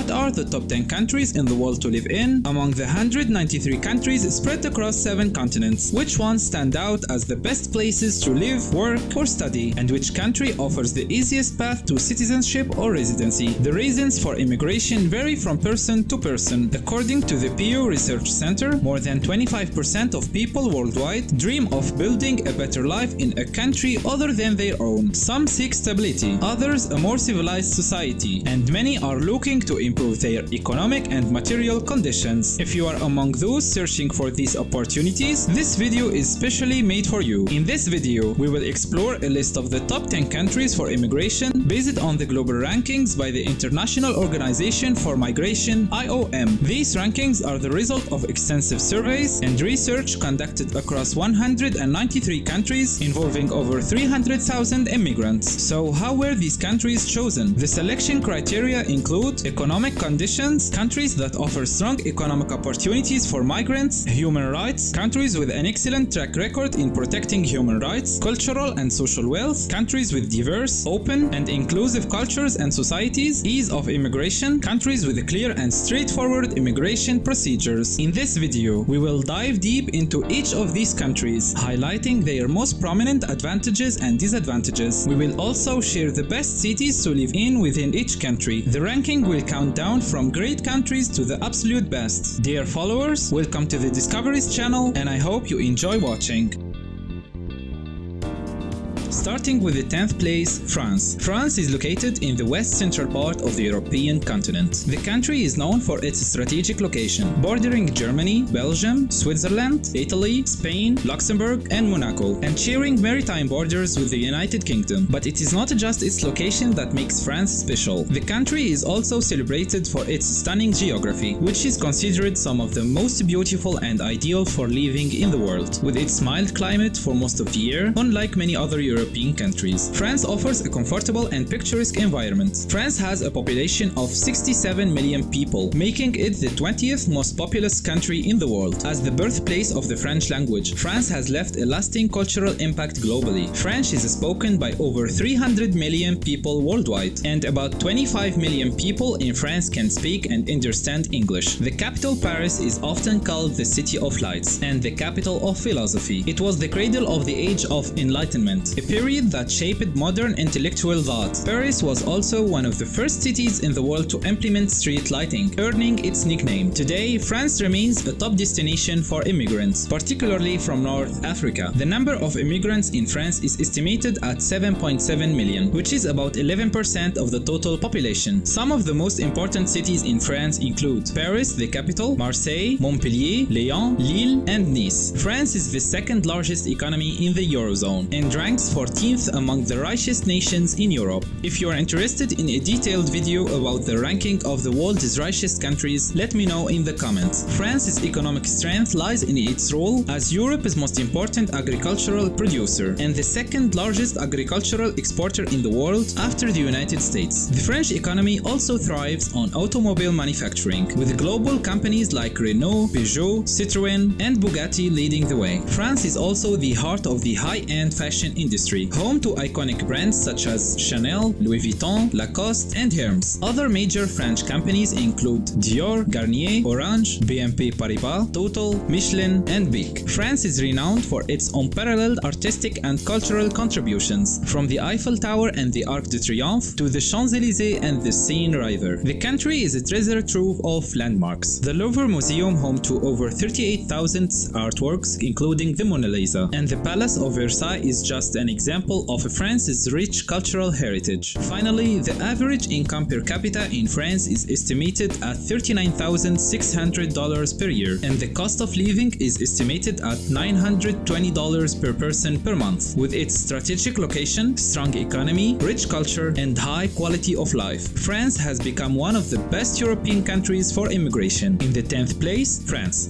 What are the top 10 countries in the world to live in? Among the 193 countries spread across 7 continents, which ones stand out as the best places to live, work, or study? And which country offers the easiest path to citizenship or residency? The reasons for immigration vary from person to person. According to the Pew Research Center, more than 25% of people worldwide dream of building a better life in a country other than their own. Some seek stability, others a more civilized society, and many are looking to improve their economic and material conditions. If you are among those searching for these opportunities, this video is specially made for you. In this video, we will explore a list of the top 10 countries for immigration based on the global rankings by the International Organization for Migration (IOM). These rankings are the result of extensive surveys and research conducted across 193 countries involving over 300,000 immigrants. So how were these countries chosen? The selection criteria include economic conditions, countries that offer strong economic opportunities for migrants, human rights, countries with an excellent track record in protecting human rights, cultural and social wealth, countries with diverse, open, and inclusive cultures and societies, ease of immigration, countries with clear and straightforward immigration procedures. In this video, we will dive deep into each of these countries, highlighting their most prominent advantages and disadvantages. We will also share the best cities to live in within each country. The ranking will count down from great countries to the absolute best. Dear followers, welcome to the Discoveries channel, and I hope you enjoy watching. Starting with the 10th place, France. France is located in the west-central part of the European continent. The country is known for its strategic location, bordering Germany, Belgium, Switzerland, Italy, Spain, Luxembourg, and Monaco, and sharing maritime borders with the United Kingdom. But it is not just its location that makes France special. The country is also celebrated for its stunning geography, which is considered some of the most beautiful and ideal for living in the world. With its mild climate for most of the year, unlike many other European countries, France offers a comfortable and picturesque environment. France has a population of 67 million people, making it the 20th most populous country in the world. As the birthplace of the French language, France has left a lasting cultural impact globally. French is spoken by over 300 million people worldwide, and about 25 million people in France can speak and understand English. The capital, Paris, is often called the City of Lights and the capital of philosophy. It was the cradle of the Age of Enlightenment, a period that shaped modern intellectual thought. Paris was also one of the first cities in the world to implement street lighting, earning its nickname. Today, France remains a top destination for immigrants, particularly from North Africa. The number of immigrants in France is estimated at 7.7 million, which is about 11% of the total population. Some of the most important cities in France include Paris, the capital, Marseille, Montpellier, Lyon, Lille, and Nice. France is the second largest economy in the Eurozone and ranks 14th among the richest nations in Europe. If you are interested in a detailed video about the ranking of the world's richest countries, let me know in the comments. France's economic strength lies in its role as Europe's most important agricultural producer and the second largest agricultural exporter in the world after the United States. The French economy also thrives on automobile manufacturing, with global companies like Renault, Peugeot, Citroën, and Bugatti leading the way. France is also the heart of the high-end fashion industry, home to iconic brands such as Chanel, Louis Vuitton, Lacoste, and Hermès. Other major French companies include Dior, Garnier, Orange, BNP Paribas, Total, Michelin, and Bic. France is renowned for its unparalleled artistic and cultural contributions, from the Eiffel Tower and the Arc de Triomphe to the Champs-Élysées and the Seine River. The country is a treasure trove of landmarks. The Louvre Museum, home to over 38,000 artworks, including the Mona Lisa, and the Palace of Versailles is just an example of France's rich cultural heritage. Finally, the average income per capita in France is estimated at $39,600 per year, and the cost of living is estimated at $920 per person per month. With its strategic location, strong economy, rich culture, and high quality of life, France has become one of the best European countries for immigration. In the 10th place, France.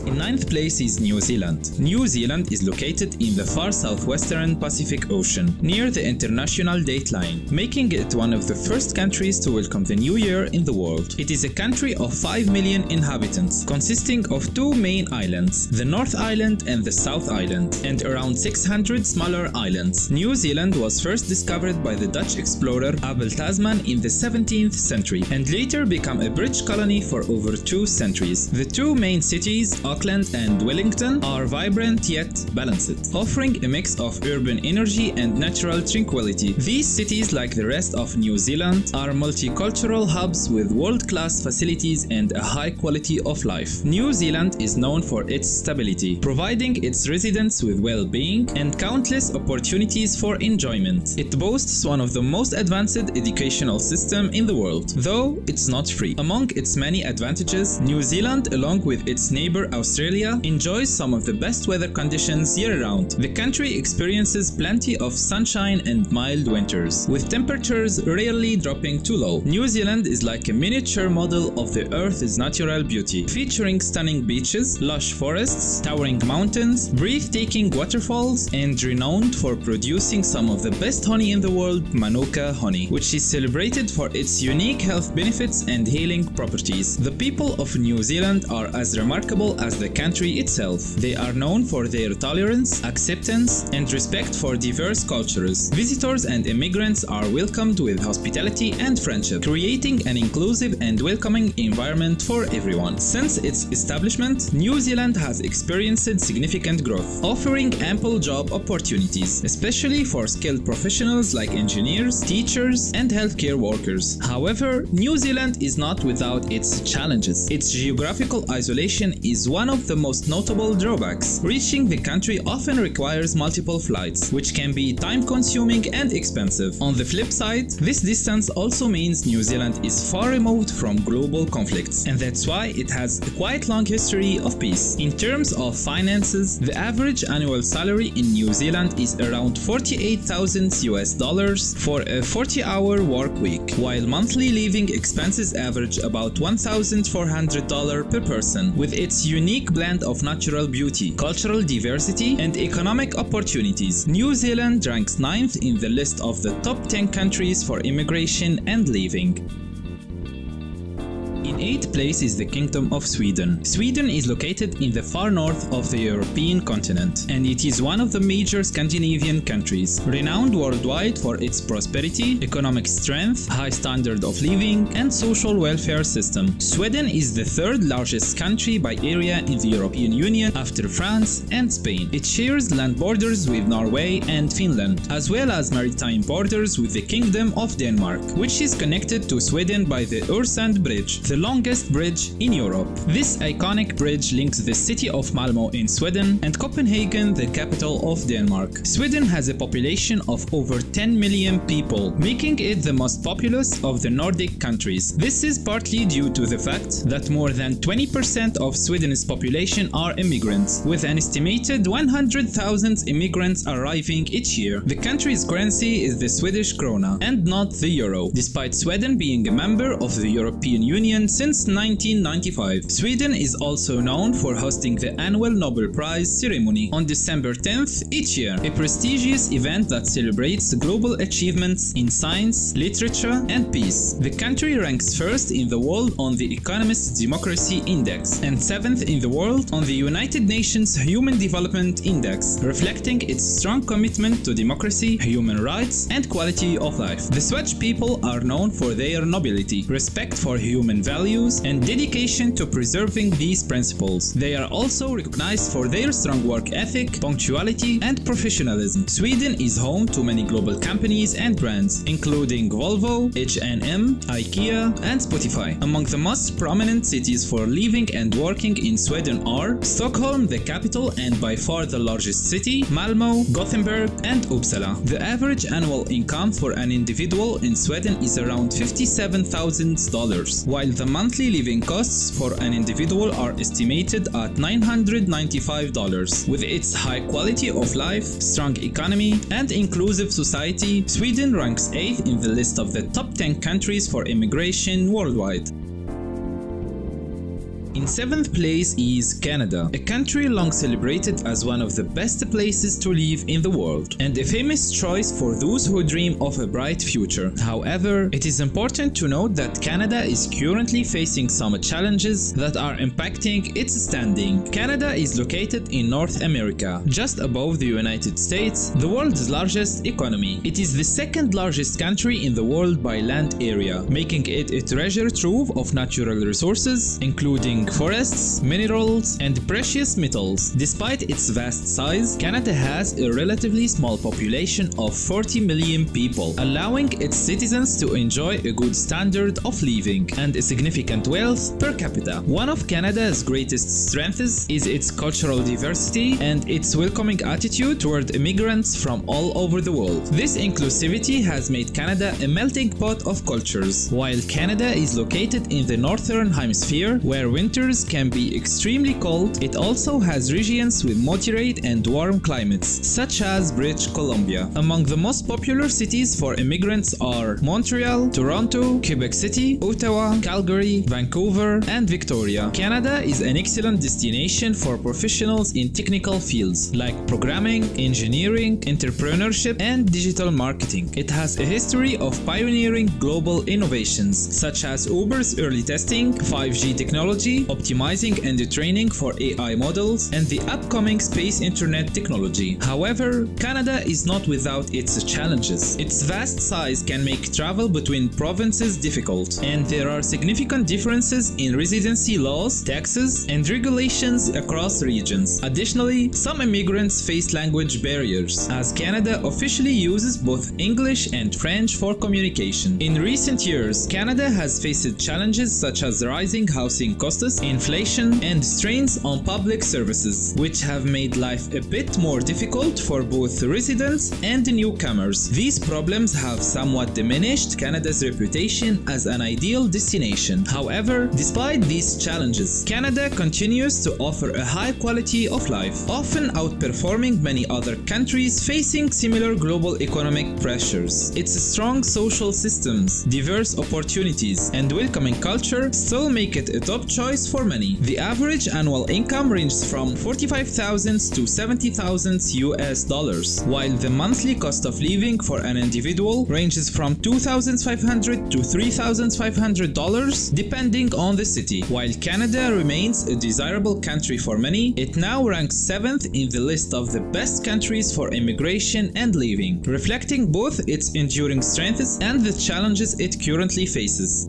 In ninth place is New Zealand. New Zealand is located in the far southwestern Pacific Ocean, near the international date line, making it one of the first countries to welcome the new year in the world. It is a country of 5 million inhabitants, consisting of two main islands, the North Island and the South Island, and around 600 smaller islands. New Zealand was first discovered by the Dutch explorer Abel Tasman in the 17th century, and later became a British colony for over 2 centuries. The two main cities, Auckland and Wellington, are vibrant yet balanced, offering a mix of urban energy and natural tranquility. These cities, like the rest of New Zealand, are multicultural hubs with world-class facilities and a high quality of life. New Zealand is known for its stability, providing its residents with well-being and countless opportunities for enjoyment. It boasts one of the most advanced educational systems in the world, though it's not free. Among its many advantages, New Zealand, along with its neighbor Australia, enjoys some of the best weather conditions year-round. The country experiences plenty of sunshine and mild winters, with temperatures rarely dropping too low. New Zealand is like a miniature model of the Earth's natural beauty, featuring stunning beaches, lush forests, towering mountains, breathtaking waterfalls, and renowned for producing some of the best honey in the world, Manuka honey, which is celebrated for its unique health benefits and healing properties. The people of New Zealand are as remarkable as the country itself. They are known for their tolerance, acceptance, and respect for diverse cultures. Visitors and immigrants are welcomed with hospitality and friendship, creating an inclusive and welcoming environment for everyone. Since its establishment, New Zealand has experienced significant growth, offering ample job opportunities, especially for skilled professionals like engineers, teachers, and healthcare workers. However, New Zealand is not without its challenges. Its geographical isolation is one of the most notable drawbacks. Reaching the country often requires multiple flights, which can be time-consuming and expensive. On the flip side, this distance also means New Zealand is far removed from global conflicts, and that's why it has a quite long history of peace. In terms of finances, the average annual salary in New Zealand is around $48,000 for a 40-hour work week, while monthly living expenses average about $1,400 per person. With its unique blend of natural beauty, cultural diversity, and economic opportunities, New Zealand ranks 9th in the list of the top 10 countries for immigration and living. In 8th place is the Kingdom of Sweden. Sweden is located in the far north of the European continent, and it is one of the major Scandinavian countries, renowned worldwide for its prosperity, economic strength, high standard of living, and social welfare system. Sweden is the third largest country by area in the European Union after France and Spain. It shares land borders with Norway and Finland, as well as maritime borders with the Kingdom of Denmark, which is connected to Sweden by the Öresund Bridge, the longest bridge in Europe. This iconic bridge links the city of Malmo in Sweden and Copenhagen, the capital of Denmark. Sweden has a population of over 10 million people, making it the most populous of the Nordic countries. This is partly due to the fact that more than 20% of Sweden's population are immigrants, with an estimated 100,000 immigrants arriving each year. The country's currency is the Swedish krona and not the euro, despite Sweden being a member of the European Union since 1995. Sweden is also known for hosting the annual Nobel Prize ceremony on December 10th each year, a prestigious event that celebrates global achievements in science, literature, and peace. The country ranks first in the world on the Economist Democracy Index and 7th in the world on the United Nations Human Development Index, reflecting its strong commitment to democracy, human rights, and quality of life. The Swedish people are known for their nobility, respect for human values, and dedication to preserving these principles. They are also recognized for their strong work ethic, punctuality, and professionalism. Sweden is home to many global companies and brands, including Volvo, H&M, IKEA, and Spotify. Among the most prominent cities for living and working in Sweden are Stockholm, the capital and by far the largest city, Malmo, Gothenburg, and Uppsala. The average annual income for an individual in Sweden is around $57,000, while the monthly living costs for an individual are estimated at $995. With its high quality of life, strong economy, and inclusive society, Sweden ranks 8th in the list of the top 10 countries for immigration worldwide. In 7th place is Canada, a country long celebrated as one of the best places to live in the world, and a famous choice for those who dream of a bright future. However, it is important to note that Canada is currently facing some challenges that are impacting its standing. Canada is located in North America, just above the United States, the world's largest economy. It is the second largest country in the world by land area, making it a treasure trove of natural resources, including forests, minerals, and precious metals. Despite its vast size, Canada has a relatively small population of 40 million people, allowing its citizens to enjoy a good standard of living and a significant wealth per capita. One of Canada's greatest strengths is its cultural diversity and its welcoming attitude toward immigrants from all over the world. This inclusivity has made Canada a melting pot of cultures. While Canada is located in the northern hemisphere, where winters can be extremely cold, it also has regions with moderate and warm climates, such as British Columbia. Among the most popular cities for immigrants are Montreal, Toronto, Quebec City, Ottawa, Calgary, Vancouver, and Victoria. Canada is an excellent destination for professionals in technical fields like programming, engineering, entrepreneurship, and digital marketing. It has a history of pioneering global innovations such as Uber's early testing, 5G technology, optimizing and training for AI models, and the upcoming space internet technology. However, Canada is not without its challenges. Its vast size can make travel between provinces difficult, and there are significant differences in residency laws, taxes, and regulations across regions. Additionally, some immigrants face language barriers, as Canada officially uses both English and French for communication. In recent years, Canada has faced challenges such as rising housing costs, inflation, and strains on public services, which have made life a bit more difficult for both residents and newcomers. These problems have somewhat diminished Canada's reputation as an ideal destination. However, despite these challenges, Canada continues to offer a high quality of life, often outperforming many other countries facing similar global economic pressures. Its strong social systems, diverse opportunities, and welcoming culture still make it a top choice for many. The average annual income ranges from $45,000 to $70,000 US, while the monthly cost of living for an individual ranges from $2,500 to $3,500 depending on the city. While Canada remains a desirable country for many, it now ranks 7th in the list of the best countries for immigration and living, reflecting both its enduring strengths and the challenges it currently faces.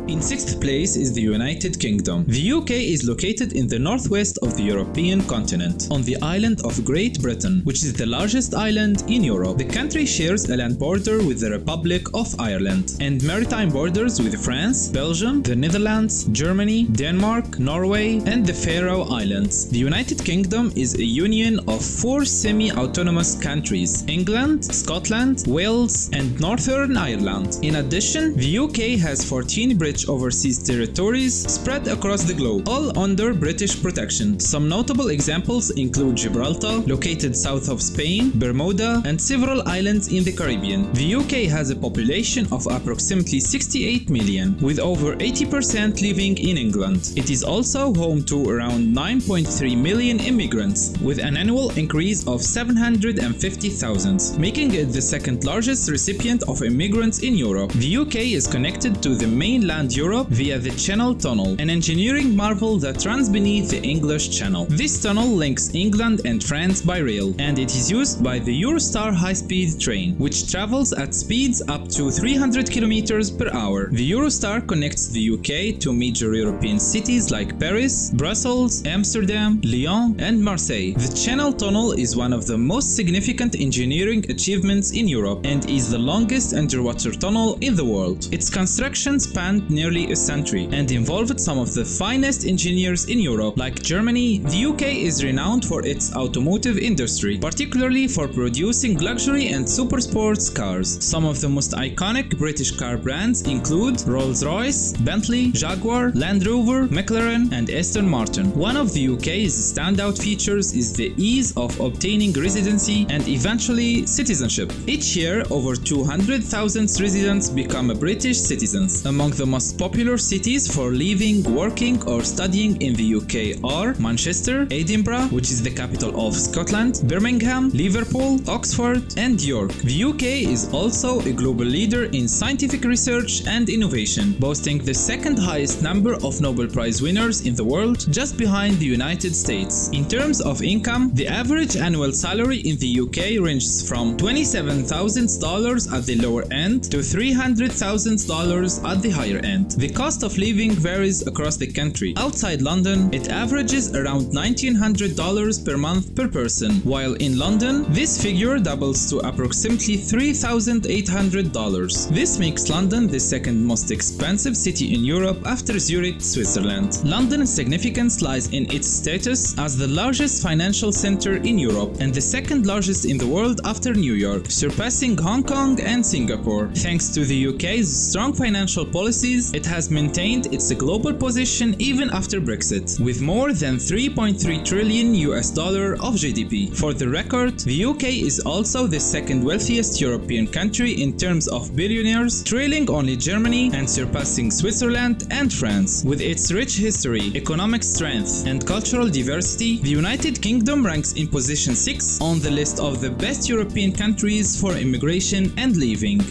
In 6th place is the United Kingdom. The UK is located in the northwest of the European continent, on the island of Great Britain, which is the largest island in Europe. The country shares a land border with the Republic of Ireland and maritime borders with France, Belgium, the Netherlands, Germany, Denmark, Norway, and the Faroe Islands. The United Kingdom is a union of 4 semi-autonomous countries: England, Scotland, Wales, and Northern Ireland. In addition, the UK has 14 British overseas territories spread across the globe, all under British protection. Some notable examples include Gibraltar, located south of Spain, Bermuda, and several islands in the Caribbean. The UK has a population of approximately 68 million, with over 80% living in England. It is also home to around 9.3 million immigrants, with an annual increase of 750,000, making it the second largest recipient of immigrants in Europe. The UK is connected to the mainland Europe via the Channel Tunnel, an engineering marvel that runs beneath the English Channel. This tunnel links England and France by rail, and it is used by the Eurostar high-speed train, which travels at speeds up to 300 km per hour. The Eurostar connects the UK to major European cities like Paris, Brussels, Amsterdam, Lyon, and Marseille. The Channel Tunnel is one of the most significant engineering achievements in Europe and is the longest underwater tunnel in the world. Its construction spanned nearly a century and involved some of the finest engineers in Europe. Like Germany, the UK is renowned for its automotive industry, particularly for producing luxury and super sports cars. Some of the most iconic British car brands include Rolls-Royce, Bentley, Jaguar, Land Rover, McLaren, and Aston Martin. One of the UK's standout features is the ease of obtaining residency and eventually citizenship. Each year, over 200,000 residents become British citizens. Among the most most popular cities for living, working, or studying in the UK are Manchester, Edinburgh, which is the capital of Scotland, Birmingham, Liverpool, Oxford, and York. The UK is also a global leader in scientific research and innovation, boasting the second highest number of Nobel Prize winners in the world, just behind the United States. In terms of income, the average annual salary in the UK ranges from $27,000 at the lower end to $300,000 at the higher end. The cost of living varies across the country. Outside London, it averages around $1,900 per month per person, while in London, this figure doubles to approximately $3,800. This makes London the second most expensive city in Europe after Zurich, Switzerland. London's significance lies in its status as the largest financial center in Europe and the second largest in the world after New York, surpassing Hong Kong and Singapore. Thanks to the UK's strong financial policies, it has maintained its global position even after Brexit, with more than 3.3 trillion US dollar of GDP. For the record, the UK is also the second wealthiest European country in terms of billionaires, trailing only Germany and surpassing Switzerland and France. With its rich history, economic strength, and cultural diversity, the United Kingdom ranks in position 6 on the list of the best European countries for immigration and living.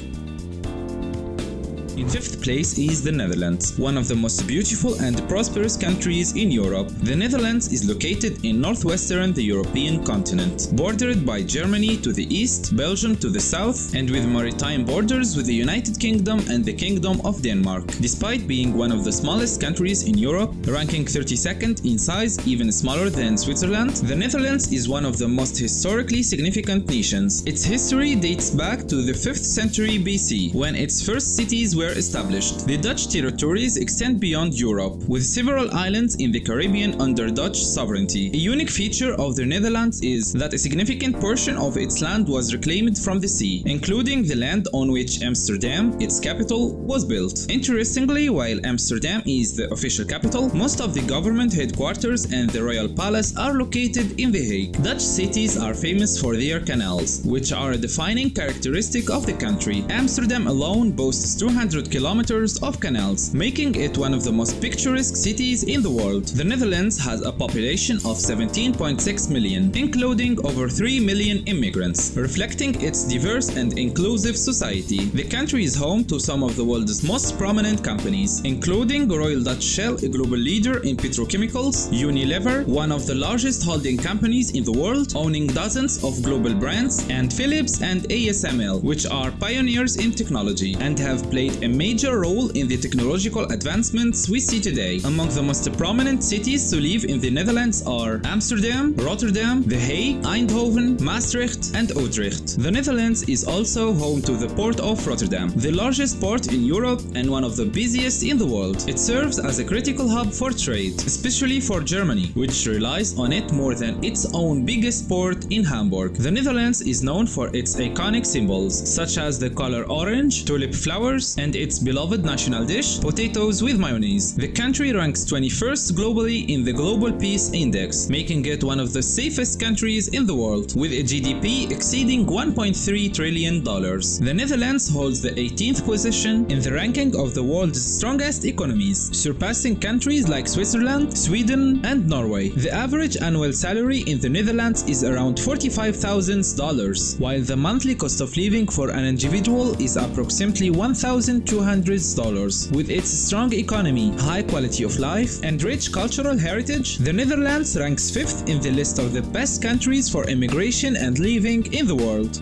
In fifth place is the Netherlands, one of the most beautiful and prosperous countries in Europe. The Netherlands is located in northwestern the European continent, bordered by Germany to the east, Belgium to the south, and with maritime borders with the United Kingdom and the Kingdom of Denmark. Despite being one of the smallest countries in Europe, ranking 32nd in size, even smaller than Switzerland, the Netherlands is one of the most historically significant nations. Its history dates back to the 5th century BC, when its first cities were established. The Dutch territories extend beyond Europe, with several islands in the Caribbean under Dutch sovereignty. A unique feature of the Netherlands is that a significant portion of its land was reclaimed from the sea, including the land on which Amsterdam, its capital, was built. Interestingly, while Amsterdam is the official capital, most of the government headquarters and the royal palace are located in The Hague. Dutch cities are famous for their canals, which are a defining characteristic of the country. Amsterdam alone boasts 200 kilometers of canals, making it one of the most picturesque cities in the world. The Netherlands has a population of 17.6 million, including over 3 million immigrants, reflecting its diverse and inclusive society. The country is home to some of the world's most prominent companies, including Royal Dutch Shell, a global leader in petrochemicals, Unilever, one of the largest holding companies in the world, owning dozens of global brands, and Philips and ASML, which are pioneers in technology and have played a major role in the technological advancements we see today. Among the most prominent cities to live in the Netherlands are Amsterdam, Rotterdam, The Hague, Eindhoven, Maastricht, and Utrecht. The Netherlands is also home to the port of Rotterdam, the largest port in Europe and one of the busiest in the world. It serves as a critical hub for trade, especially for Germany, which relies on it more than its own biggest port in Hamburg. The Netherlands is known for its iconic symbols, such as the color orange, tulip flowers, and its beloved national dish, potatoes with mayonnaise. The country ranks 21st globally in the Global Peace Index, making it one of the safest countries in the world, with a GDP exceeding $1.3 trillion. The Netherlands holds the 18th position in the ranking of the world's strongest economies, surpassing countries like Switzerland, Sweden, and Norway. The average annual salary in the Netherlands is around $45,000, while the monthly cost of living for an individual is approximately $1,200. With its strong economy, high quality of life, and rich cultural heritage, the Netherlands ranks 5th in the list of the best countries for immigration and living in the world.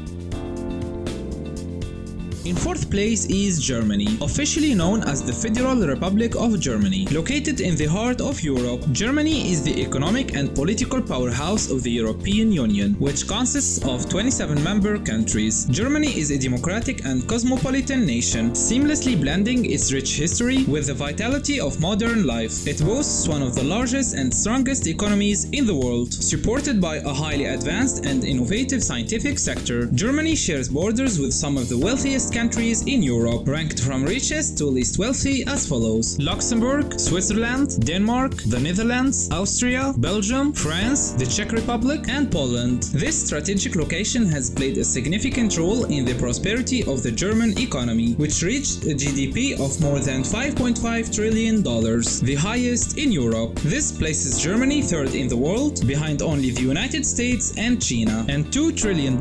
In fourth place is Germany, officially known as the Federal Republic of Germany. Located in the heart of Europe, Germany is the economic and political powerhouse of the European Union, which consists of 27 member countries. Germany is a democratic and cosmopolitan nation, seamlessly blending its rich history with the vitality of modern life. It boasts one of the largest and strongest economies in the world, supported by a highly advanced and innovative scientific sector. Germany shares borders with some of the wealthiest countries in Europe, ranked from richest to least wealthy as follows: Luxembourg, Switzerland, Denmark, the Netherlands, Austria, Belgium, France, the Czech Republic, and Poland. This strategic location has played a significant role in the prosperity of the German economy, which reached a GDP of more than $5.5 trillion, the highest in Europe. This places Germany third in the world, behind only the United States and China, and $2 trillion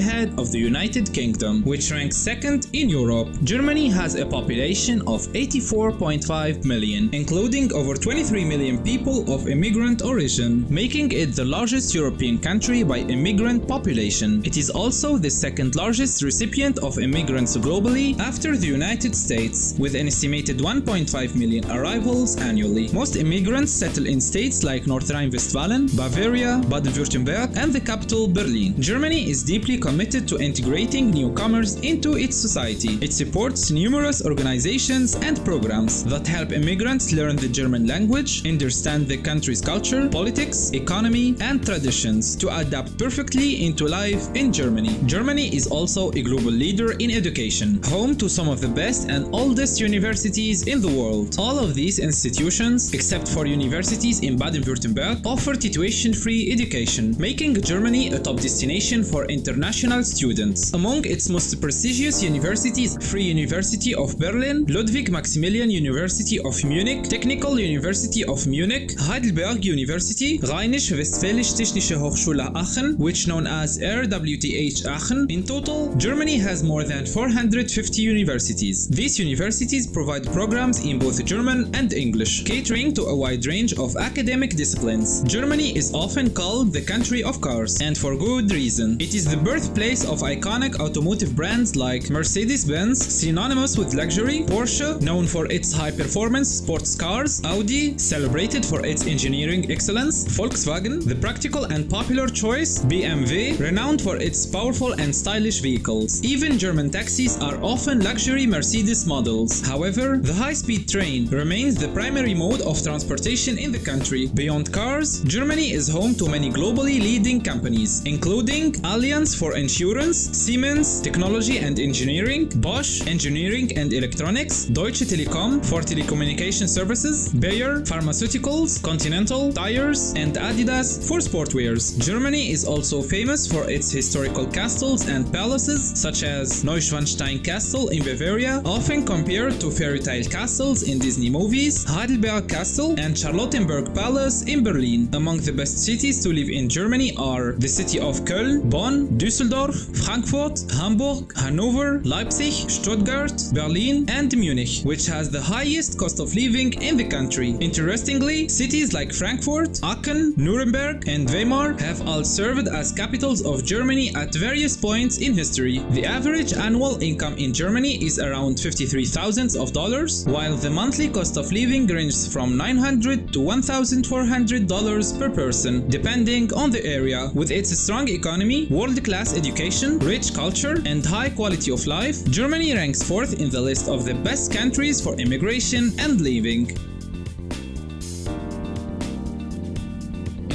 ahead of the United Kingdom, which ranks second in Europe. Germany has a population of 84.5 million, including over 23 million people of immigrant origin, making it the largest European country by immigrant population. It is also the second largest recipient of immigrants globally after the United States, with an estimated 1.5 million arrivals annually. Most immigrants settle in states like North Rhine-Westphalia, Bavaria, Baden-Württemberg, and the capital Berlin. Germany is deeply committed to integrating newcomers into its society. It supports numerous organizations and programs that help immigrants learn the German language, understand the country's culture, politics, economy, and traditions to adapt perfectly into life in Germany. Germany is also a global leader in education, home to some of the best and oldest universities in the world. All of these institutions, except for universities in Baden-Württemberg, offer tuition-free education, making Germany a top destination for international students. Among its most prestigious universities, Free University of Berlin, Ludwig Maximilian University of Munich, Technical University of Munich, Heidelberg University, Rheinisch-Westfälisch-Technische Hochschule Aachen, which known as RWTH Aachen. In total, Germany has more than 450 universities. These universities provide programs in both German and English, catering to a wide range of academic disciplines. Germany is often called the country of cars, and for good reason. It is the birthplace of iconic automotive brands like Mercedes-Benz, synonymous with luxury, Porsche, known for its high-performance sports cars, Audi, celebrated for its engineering excellence, Volkswagen, the practical and popular choice, BMW, renowned for its powerful and stylish vehicles. Even German taxis are often luxury Mercedes models. However, the high-speed train remains the primary mode of transportation in the country. Beyond cars, Germany is home to many globally leading companies, including Allianz for insurance, Siemens, technology and engineering, Bosch, engineering and electronics, Deutsche Telekom for telecommunication services, Bayer, pharmaceuticals, Continental, tires, and Adidas for sportwears. Germany is also famous for its historical castles and palaces, such as Neuschwanstein Castle in Bavaria, often compared to fairy tale castles in Disney movies, Heidelberg Castle, and Charlottenburg Palace in Berlin. Among the best cities to live in Germany are the city of Köln, Bonn, Düsseldorf, Frankfurt, Hamburg, Hanover, Leipzig, Stuttgart, Berlin, and Munich, which has the highest cost of living in the country. Interestingly, cities like Frankfurt, Aachen, Nuremberg, and Weimar have all served as capitals of Germany at various points in history. The average annual income in Germany is around $53,000, while the monthly cost of living ranges from $900 to $1,400 per person, depending on the area. With its strong economy, world-class education, rich culture, and high quality of life, Germany ranks fourth in the list of the best countries for immigration and living.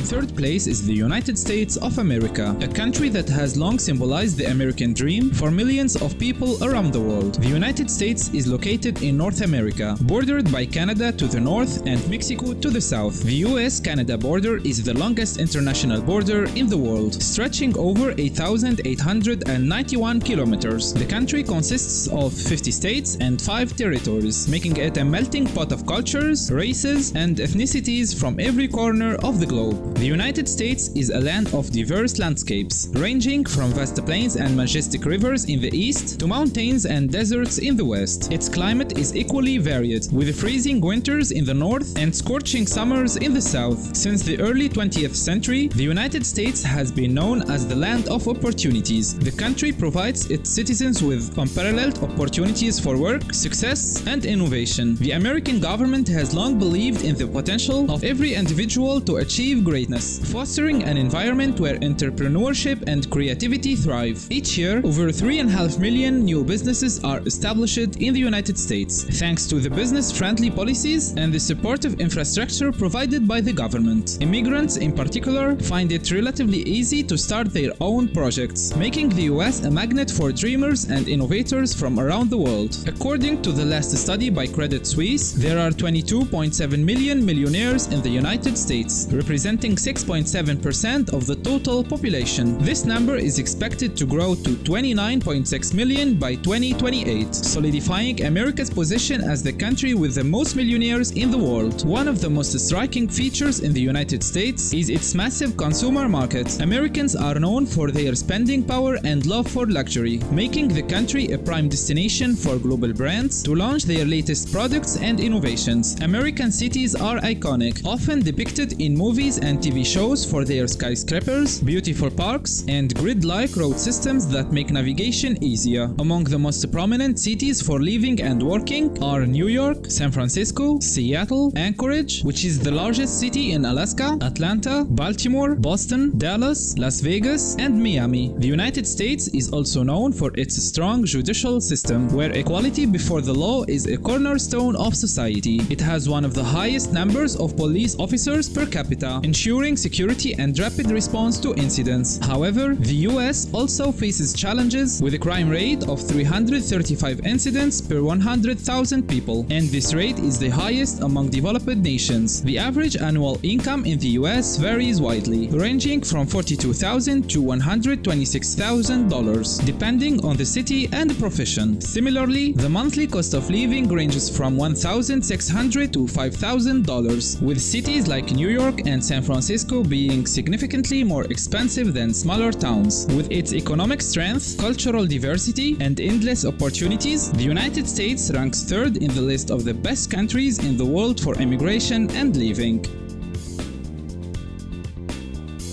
Third place is the United States of America, a country that has long symbolized the American dream for millions of people around the world. The United States is located in North America, bordered by Canada to the north and Mexico to the south. The US-Canada border is the longest international border in the world, stretching over 8,891 kilometers. The country consists of 50 states and 5 territories, making it a melting pot of cultures, races, and ethnicities from every corner of the globe. The United States is a land of diverse landscapes, ranging from vast plains and majestic rivers in the east to mountains and deserts in the west. Its climate is equally varied, with freezing winters in the north and scorching summers in the south. Since the early 20th century, the United States has been known as the land of opportunities. The country provides its citizens with unparalleled opportunities for work, success, and innovation. The American government has long believed in the potential of every individual to achieve greatness. greatness, fostering an environment where entrepreneurship and creativity thrive. Each year, over 3.5 million new businesses are established in the United States, thanks to the business-friendly policies and the supportive infrastructure provided by the government. Immigrants, in particular, find it relatively easy to start their own projects, making the US a magnet for dreamers and innovators from around the world. According to the last study by Credit Suisse, there are 22.7 million millionaires in the United States, representing 6.7% of the total population. This number is expected to grow to 29.6 million by 2028, solidifying America's position as the country with the most millionaires in the world. One of the most striking features in the United States is its massive consumer market. Americans are known for their spending power and love for luxury, making the country a prime destination for global brands to launch their latest products and innovations. American cities are iconic, often depicted in movies and TV shows for their skyscrapers, beautiful parks, and grid-like road systems that make navigation easier. Among the most prominent cities for living and working are New York, San Francisco, Seattle, Anchorage, which is the largest city in Alaska, Atlanta, Baltimore, Boston, Dallas, Las Vegas, and Miami. The United States is also known for its strong judicial system, where equality before the law is a cornerstone of society. It has one of the highest numbers of police officers per capita, ensuring security and rapid response to incidents. However, the US also faces challenges with a crime rate of 335 incidents per 100,000 people, and this rate is the highest among developed nations. The average annual income in the US varies widely, ranging from $42,000 to $126,000, depending on the city and profession. Similarly, the monthly cost of living ranges from $1,600 to $5,000, with cities like New York and San Francisco being significantly more expensive than smaller towns. With its economic strength, cultural diversity, and endless opportunities, the United States ranks third in the list of the best countries in the world for immigration and living.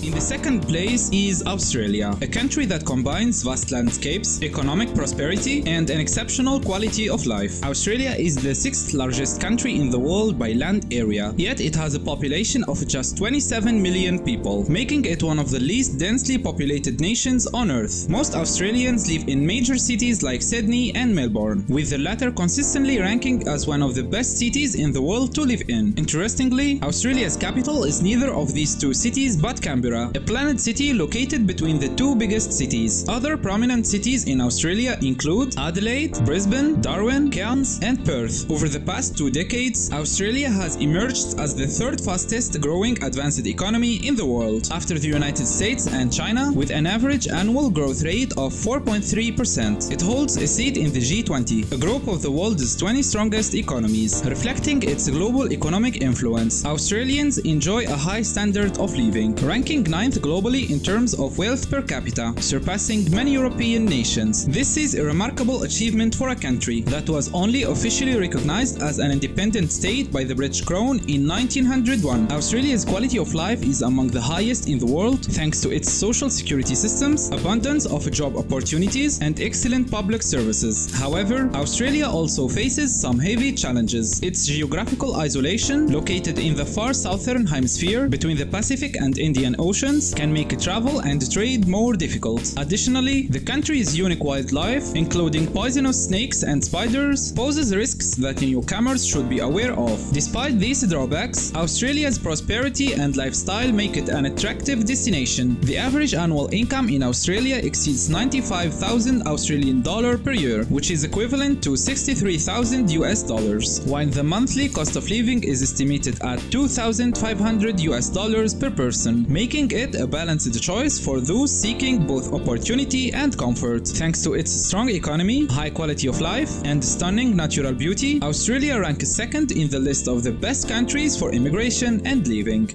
In the second place is Australia, a country that combines vast landscapes, economic prosperity, and an exceptional quality of life. Australia is the sixth largest country in the world by land area, yet it has a population of just 27 million people, making it one of the least densely populated nations on Earth. Most Australians live in major cities like Sydney and Melbourne, with the latter consistently ranking as one of the best cities in the world to live in. Interestingly, Australia's capital is neither of these two cities but Canberra, a planned city located between the two biggest cities. Other prominent cities in Australia include Adelaide, Brisbane, Darwin, Cairns, and Perth. Over the past 2 decades, Australia has emerged as the third fastest growing advanced economy in the world, after the United States and China, with an average annual growth rate of 4.3%. It holds a seat in the G20, a group of the world's 20 strongest economies, reflecting its global economic influence. Australians enjoy a high standard of living, ranking 9th globally in terms of wealth per capita, surpassing many European nations. This is a remarkable achievement for a country that was only officially recognized as an independent state by the British Crown in 1901. Australia's quality of life is among the highest in the world thanks to its social security systems, abundance of job opportunities, and excellent public services. However, Australia also faces some heavy challenges. Its geographical isolation, located in the far southern hemisphere between the Pacific and Indian Oceans, can make travel and trade more difficult. Additionally, the country's unique wildlife, including poisonous snakes and spiders, poses risks that newcomers should be aware of. Despite these drawbacks, Australia's prosperity and lifestyle make it an attractive destination. The average annual income in Australia exceeds 95,000 Australian dollar per year, which is equivalent to 63,000 US dollars, while the monthly cost of living is estimated at 2,500 US dollars per person, making it a balanced choice for those seeking both opportunity and comfort. Thanks to its strong economy, high quality of life, and stunning natural beauty, Australia ranks second in the list of the best countries for immigration and living.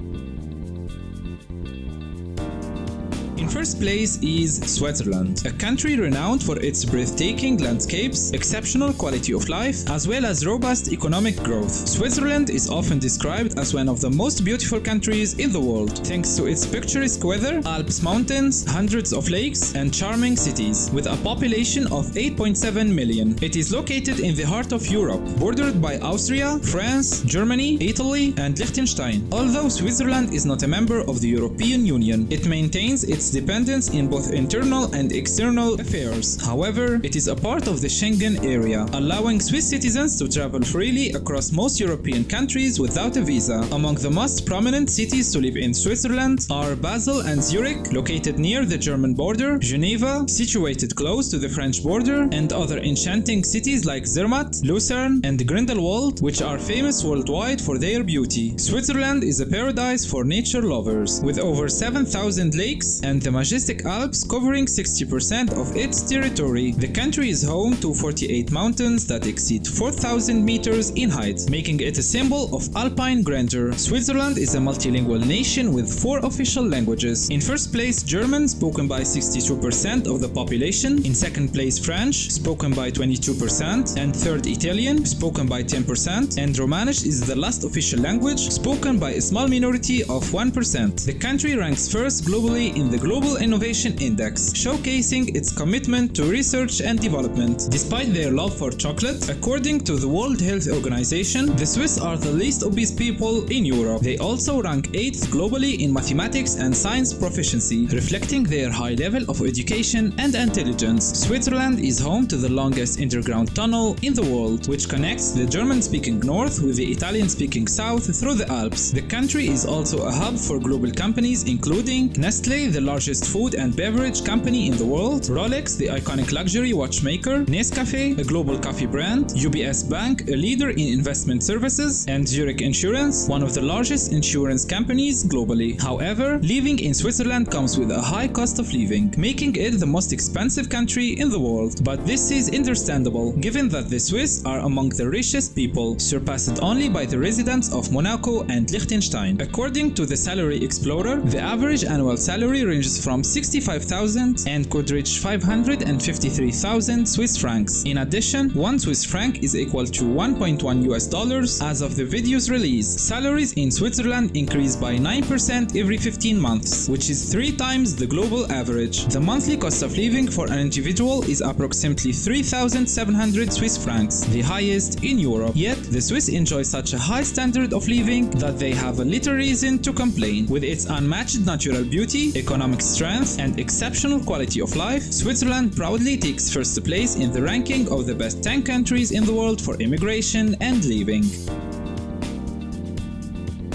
In First place is Switzerland, a country renowned for its breathtaking landscapes, exceptional quality of life, as well as robust economic growth. Switzerland is often described as one of the most beautiful countries in the world, thanks to its picturesque weather, Alps mountains, hundreds of lakes, and charming cities. With a population of 8.7 million, it is located in the heart of Europe, bordered by Austria, France, Germany, Italy, and Liechtenstein. Although Switzerland is not a member of the European Union, it maintains its dependence in both internal and external affairs. However, it is a part of the Schengen area, allowing Swiss citizens to travel freely across most European countries without a visa. Among the most prominent cities to live in Switzerland are Basel and Zurich, located near the German border, Geneva, situated close to the French border, and other enchanting cities like Zermatt, Lucerne, and Grindelwald, which are famous worldwide for their beauty. Switzerland is a paradise for nature lovers, with over 7,000 lakes and the majestic Alps covering 60% of its territory. The country is home to 48 mountains that exceed 4,000 meters in height, making it a symbol of alpine grandeur. Switzerland is a multilingual nation with 4 official languages. In first place, German, spoken by 62% of the population. In second place, French, spoken by 22%. And third, Italian, spoken by 10%. And Romanish is the last official language, spoken by a small minority of 1%. The country ranks first globally in the Global Innovation Index, showcasing its commitment to research and development. Despite their love for chocolate, according to the World Health Organization, the Swiss are the least obese people in Europe. They also rank 8th globally in mathematics and science proficiency, reflecting their high level of education and intelligence. Switzerland is home to the longest underground tunnel in the world, which connects the German-speaking north with the Italian-speaking south through the Alps. The country is also a hub for global companies including Nestlé, the largest food and beverage company in the world, Rolex, the iconic luxury watchmaker, Nescafe, a global coffee brand, UBS Bank, a leader in investment services, and Zurich Insurance, one of the largest insurance companies globally. However, living in Switzerland comes with a high cost of living, making it the most expensive country in the world. But this is understandable, given that the Swiss are among the richest people, surpassed only by the residents of Monaco and Liechtenstein. According to the Salary Explorer, the average annual salary ranges from 65,000 and could reach 553,000 Swiss francs. In addition, 1 Swiss franc is equal to $1.1 US as of the video's release. Salaries in Switzerland increase by 9% every 15 months, which is 3 times the global average. The monthly cost of living for an individual is approximately 3,700 Swiss francs, the highest in Europe. Yet, the Swiss enjoy such a high standard of living that they have a little reason to complain. With its unmatched natural beauty, economic strength, and exceptional quality of life, Switzerland proudly takes first place in the ranking of the best 10 countries in the world for immigration and living.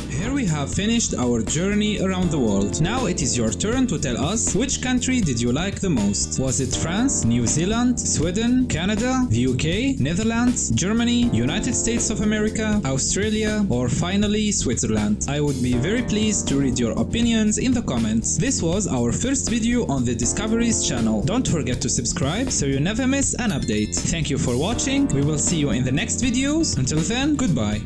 Here we have finished our journey around the world. Now it is your turn to tell us which country did you like the most. Was it France, New Zealand, Sweden, Canada, the UK, Netherlands, Germany, United States of America, Australia, or finally Switzerland? I would be very pleased to read your opinions in the comments. This was our first video on the Discoveries channel. Don't forget to subscribe so you never miss an update. Thank you for watching. We will see you in the next videos. Until then, goodbye.